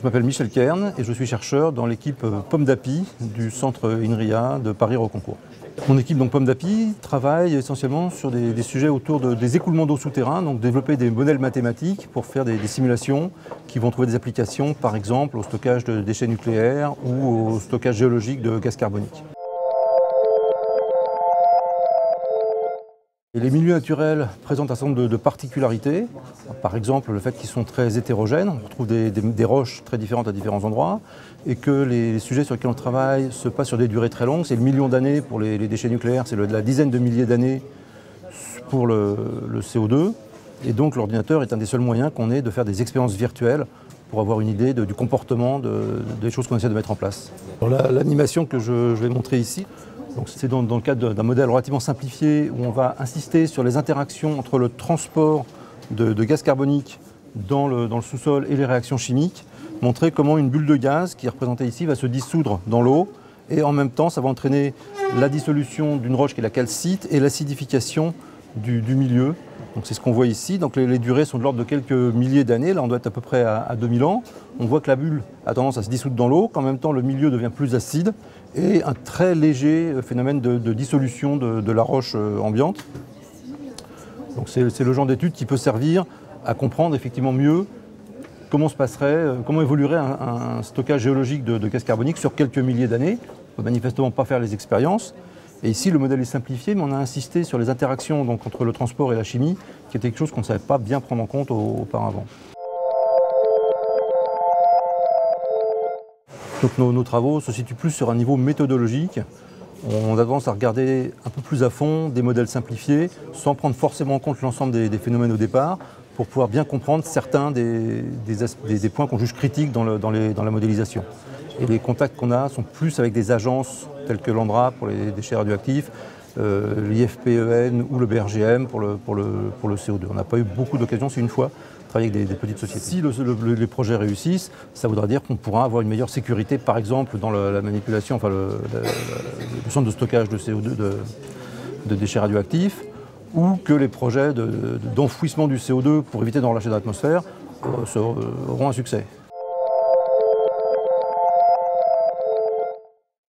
m'appelle Michel Kern et je suis chercheur dans l'équipe Pomme d'Api du centre INRIA de Paris-Rocancourt. Mon équipe donc Pomme d'Api travaille essentiellement sur des sujets autour des écoulements d'eau souterrains, donc développer des modèles mathématiques pour faire des simulations qui vont trouver des applications par exemple au stockage de déchets nucléaires ou au stockage géologique de gaz carbonique. Et les milieux naturels présentent un certain nombre de particularités. Par exemple, le fait qu'ils sont très hétérogènes, on retrouve des roches très différentes à différents endroits, et que les sujets sur lesquels on travaille se passent sur des durées très longues. C'est le million d'années pour les déchets nucléaires, c'est la dizaine de milliers d'années pour le CO2. Et donc l'ordinateur est un des seuls moyens qu'on ait de faire des expériences virtuelles pour avoir une idée du comportement des choses qu'on essaie de mettre en place. L'animation que je vais montrer ici, c'est dans le cadre d'un modèle relativement simplifié où on va insister sur les interactions entre le transport de gaz carbonique dans le sous-sol et les réactions chimiques, montrer comment une bulle de gaz qui est représentée ici va se dissoudre dans l'eau et en même temps ça va entraîner la dissolution d'une roche qui est la calcite et l'acidification du milieu. Donc c'est ce qu'on voit ici. Donc les durées sont de l'ordre de quelques milliers d'années. Là on doit être à peu près à 2000 ans. On voit que la bulle a tendance à se dissoudre dans l'eau, qu'en même temps le milieu devient plus acide et un très léger phénomène de dissolution de la roche ambiante. Donc c'est le genre d'étude qui peut servir à comprendre effectivement mieux comment évoluerait un stockage géologique de gaz carbonique sur quelques milliers d'années. On ne peut manifestement pas faire les expériences. Et ici, le modèle est simplifié, mais on a insisté sur les interactions entre le transport et la chimie, qui était quelque chose qu'on ne savait pas bien prendre en compte auparavant. Donc nos travaux se situent plus sur un niveau méthodologique. On a tendance à regarder un peu plus à fond des modèles simplifiés, sans prendre forcément en compte l'ensemble des phénomènes au départ, pour pouvoir bien comprendre certains des points qu'on juge critiques dans la modélisation. Et les contacts qu'on a sont plus avec des agences telles que l'ANDRA pour les déchets radioactifs, l'IFPEN ou le BRGM pour le CO2. On n'a pas eu beaucoup d'occasions, c'est une fois, de travailler avec des petites sociétés. Si les projets réussissent, ça voudra dire qu'on pourra avoir une meilleure sécurité, par exemple dans la manipulation, enfin le centre de stockage de CO2 de déchets radioactifs, ou que les projets d'enfouissement du CO2 pour éviter d'en relâcher dans l'atmosphère auront un succès.